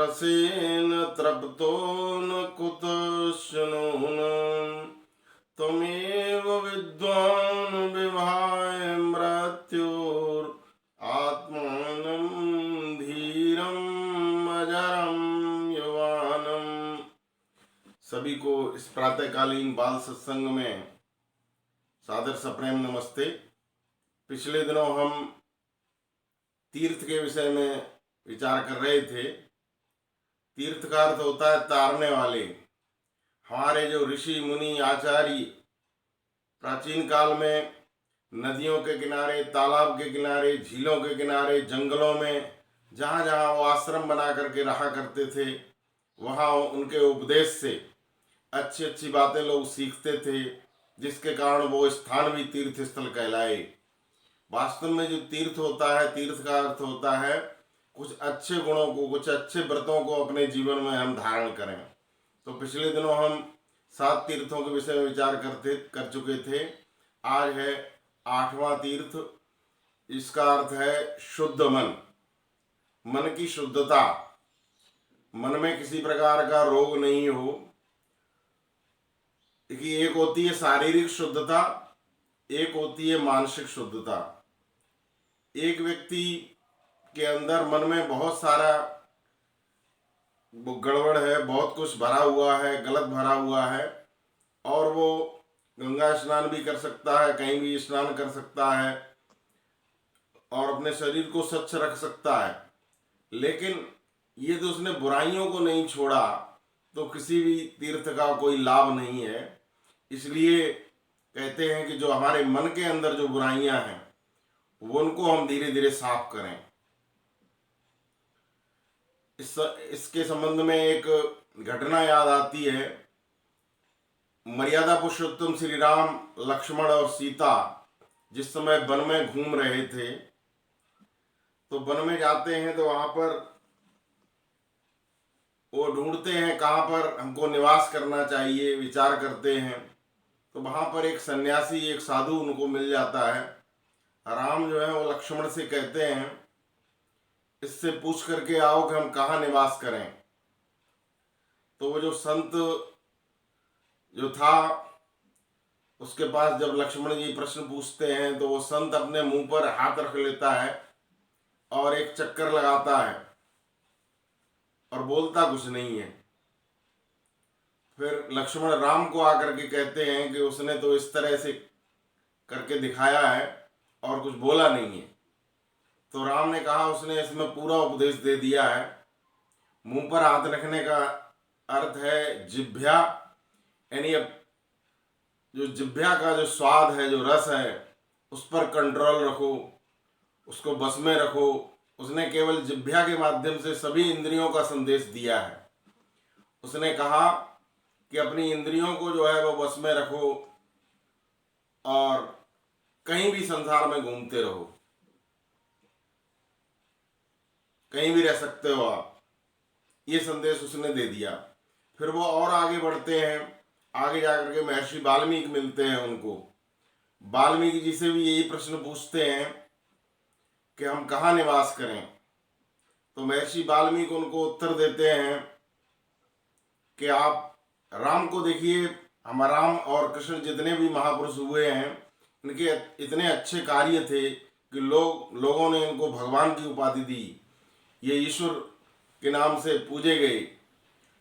रसेन तृप्तो न कुतश्चनून त्वमेव विद्वान् विभाय मृत्युर्आत्मानं धीरम् अजरं युवानम्। सभी को इस प्रातःकालीन बाल सत्संग में सादर सप्रेम नमस्ते। पिछले दिनों हम तीर्थ के विषय में विचार कर रहे थे। तीर्थ का अर्थ होता है तारने वाले। हमारे जो ऋषि मुनि आचार्य प्राचीन काल में नदियों के किनारे, तालाब के किनारे, झीलों के किनारे, जंगलों में जहाँ जहाँ वो आश्रम बना करके रहा करते थे, वहाँ उनके उपदेश से अच्छी अच्छी बातें लोग सीखते थे, जिसके कारण वो स्थान भी तीर्थ स्थल कहलाए। वास्तव में जो तीर्थ होता है, तीर्थ का अर्थ होता है कुछ अच्छे गुणों को, कुछ अच्छे व्रतों को अपने जीवन में हम धारण करें। तो पिछले दिनों हम 7 तीर्थों के विषय में विचार कर चुके थे। आज है 8वां तीर्थ। इसका अर्थ है शुद्ध मन, मन की शुद्धता। मन में किसी प्रकार का रोग नहीं हो। कि एक होती है शारीरिक शुद्धता, एक होती है मानसिक शुद्धता। एक व्यक्ति के अंदर मन में बहुत सारा गड़बड़ है, बहुत कुछ भरा हुआ है, गलत भरा हुआ है, और वो गंगा स्नान भी कर सकता है, कहीं भी स्नान कर सकता है और अपने शरीर को स्वच्छ रख सकता है, लेकिन ये तो उसने बुराइयों को नहीं छोड़ा तो किसी भी तीर्थ का कोई लाभ नहीं है। इसलिए कहते हैं कि जो हमारे मन के अंदर जो बुराइयां हैं वो उनको हम धीरे धीरे साफ करें। इसके संबंध में एक घटना याद आती है। मर्यादा पुरुषोत्तम श्री राम, लक्ष्मण और सीता जिस समय वन में घूम रहे थे, तो वन में जाते हैं तो वहां पर वो ढूंढते हैं कहाँ पर हमको निवास करना चाहिए, विचार करते हैं। तो वहां पर एक सन्यासी, एक साधु उनको मिल जाता है। राम जो है वो लक्ष्मण से कहते हैं इससे पूछ करके आओ कि हम कहाँ निवास करें। तो वो जो संत जो था उसके पास जब लक्ष्मण जी प्रश्न पूछते हैं तो वो संत अपने मुंह पर हाथ रख लेता है और एक चक्कर लगाता है और बोलता कुछ नहीं है। फिर लक्ष्मण राम को आकर के कहते हैं कि उसने तो इस तरह से करके दिखाया है और कुछ बोला नहीं है। तो राम ने कहा उसने इसमें पूरा उपदेश दे दिया है। मुंह पर हाथ रखने का अर्थ है जिह्वा, यानी जो जिह्वा का जो स्वाद है, जो रस है, उस पर कंट्रोल रखो, उसको बस में रखो। उसने केवल जिह्वा के माध्यम से सभी इंद्रियों का संदेश दिया है। उसने कहा कि अपनी इंद्रियों को जो है वो बस में रखो और कहीं भी संसार में घूमते रहो, कहीं भी रह सकते हो आप, ये संदेश उसने दे दिया। फिर वो और आगे बढ़ते हैं। आगे जाकर के महर्षि वाल्मीकि मिलते हैं उनको। वाल्मीकि जी से भी यही प्रश्न पूछते हैं कि हम कहाँ निवास करें। तो महर्षि वाल्मीकि उनको उत्तर देते हैं कि आप राम को देखिए। हम राम और कृष्ण जितने भी महापुरुष हुए हैं, इनके इतने अच्छे कार्य थे कि लोगों ने इनको भगवान की उपाधि दी। ये ईश्वर के नाम से पूजे गए।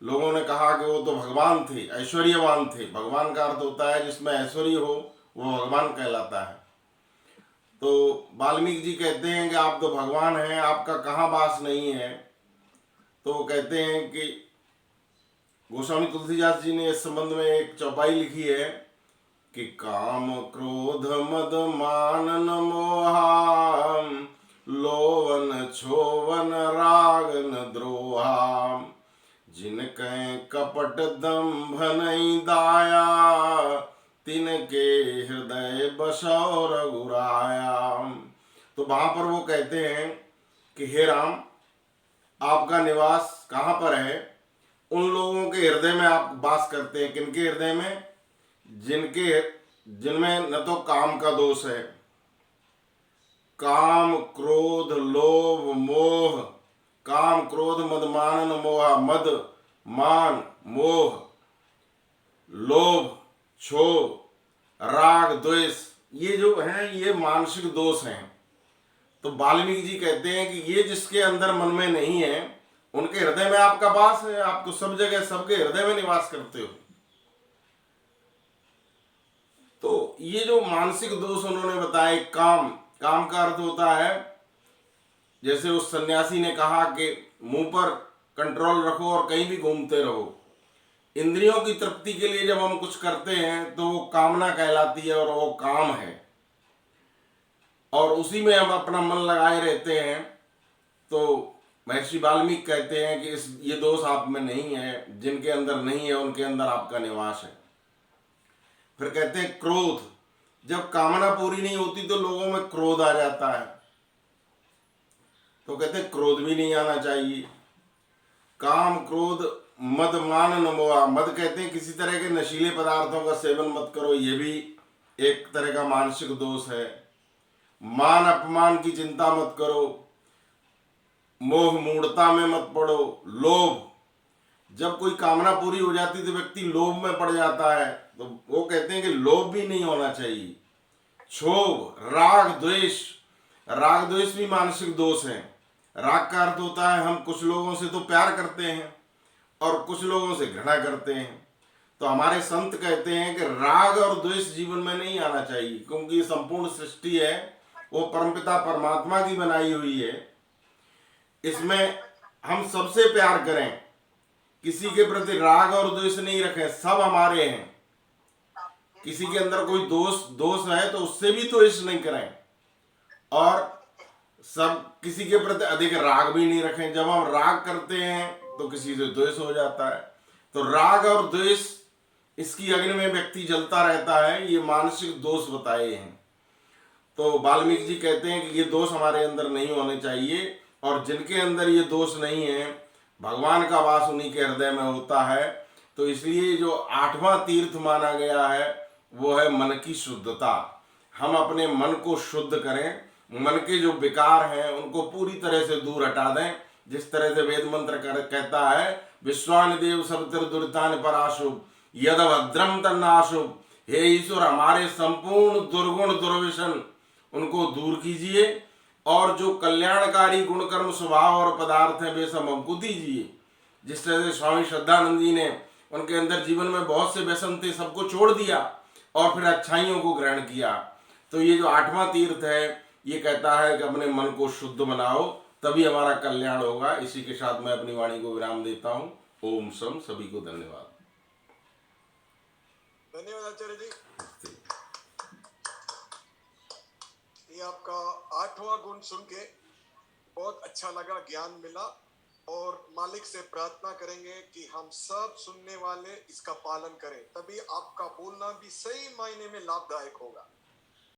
लोगों ने कहा कि वो तो भगवान थे, ऐश्वर्यवान थे। भगवान का अर्थ होता है जिसमें ऐश्वर्य हो वो भगवान कहलाता है। तो वाल्मीकि जी कहते हैं कि आप तो भगवान हैं, आपका कहाँ वास नहीं है। तो वो कहते हैं कि गोस्वामी तुलसीदास जी ने इस संबंध में एक चौपाई लिखी है कि काम क्रोध मद मान मोहा, लोवन छोवन राग न द्रोहा, जिनके कपट दंभ नहीं दाया, तिनके हृदय बसौ रघुराया। तो वहां पर वो कहते हैं कि हे राम, आपका निवास कहाँ पर है? उन लोगों के हृदय में आप वास करते हैं। किनके हृदय में? जिनमें न तो काम का दोष है, काम क्रोध लोभ मोह काम क्रोध मद मानन मोह, मद मान मोह लोभ क्षोभ राग द्वेष, ये जो हैं ये मानसिक दोष हैं। तो वाल्मीकि जी कहते हैं कि ये जिसके अंदर मन में नहीं है उनके हृदय में आपका वास है, आप तो सब जगह सबके हृदय में निवास करते हो। तो ये जो मानसिक दोष उन्होंने बताए, काम, काम का अर्थ होता है, जैसे उस सन्यासी ने कहा कि मुंह पर कंट्रोल रखो और कहीं भी घूमते रहो। इंद्रियों की तृप्ति के लिए जब हम कुछ करते हैं तो वो कामना कहलाती है और वो काम है, और उसी में हम अपना मन लगाए रहते हैं। तो महर्षि वाल्मीकि कहते हैं कि ये दोष आप में नहीं है, जिनके अंदर नहीं है उनके अंदर आपका निवास है। फिर कहते हैं क्रोध, जब कामना पूरी नहीं होती तो लोगों में क्रोध आ जाता है, तो कहते हैं क्रोध भी नहीं आना चाहिए। काम क्रोध मद मान न मोह, मद कहते हैं किसी तरह के नशीले पदार्थों का सेवन मत करो, ये भी एक तरह का मानसिक दोष है। मान अपमान की चिंता मत करो, मोह मूढ़ता में मत पड़ो। लोभ, जब कोई कामना पूरी हो जाती तो व्यक्ति लोभ में पड़ जाता है, तो वो कहते हैं कि लोभ भी नहीं होना चाहिए। क्षोभ राग द्वेष, राग द्वेष भी मानसिक दोष है। राग का अर्थ होता है हम कुछ लोगों से तो प्यार करते हैं और कुछ लोगों से घृणा करते हैं। तो हमारे संत कहते हैं कि राग और द्वेष जीवन में नहीं आना चाहिए, क्योंकि ये संपूर्ण सृष्टि है वो परमपिता परमात्मा की बनाई हुई है। इसमें हम सबसे प्यार करें, किसी के प्रति राग और द्वेष नहीं रखें, सब हमारे हैं। किसी के अंदर कोई दोष है तो उससे भी द्वेष नहीं करें, और सब किसी के प्रति अधिक राग भी नहीं रखें। जब हम राग करते हैं तो किसी से द्वेष हो जाता है। तो राग और द्वेष, इसकी अग्नि में व्यक्ति जलता रहता है, ये मानसिक दोष बताए हैं। तो वाल्मीकि जी कहते हैं कि ये दोष हमारे अंदर नहीं होने चाहिए, और जिनके अंदर ये दोष नहीं है भगवान का वास उन्हीं के हृदय में होता है। तो इसलिए जो 8वां तीर्थ माना गया है वो है मन की शुद्धता। हम अपने मन को शुद्ध करें, मन के जो विकार हैं उनको पूरी तरह से दूर हटा दें। जिस तरह से वेद मंत्र कहता है, विश्वान देव सवितर दुरितान पराशुभ यद भद्रम तन्नाशुभ, हे ईश्वर हमारे संपूर्ण दुर्गुण दुर्व्यसन उनको दूर कीजिए, और जो कल्याणकारी गुणकर्म स्वभाव और पदार्थ हैं वे सब हमको दीजिए। जिस तरह से स्वामी श्रद्धानंद जी ने, उनके अंदर जीवन में बहुत से व्यसन थे, सबको छोड़ दिया और फिर अच्छाइयों को ग्रहण किया। तो ये जो 8वां तीर्थ है ये कहता है कि अपने मन को शुद्ध बनाओ, तभी हमारा कल्याण होगा। इसी के साथ मैं अपनी वाणी को विराम देता हूँ। ओम सम, सभी को धन्यवाद। धन्यवाद आचार्य जी। ये आपका 8वां गुण सुन के बहुत अच्छा लगा, ज्ञान मिला, और मालिक से प्रार्थना करेंगे कि हम सब सुनने वाले इसका पालन करें, तभी आपका बोलना भी सही मायने में लाभदायक होगा।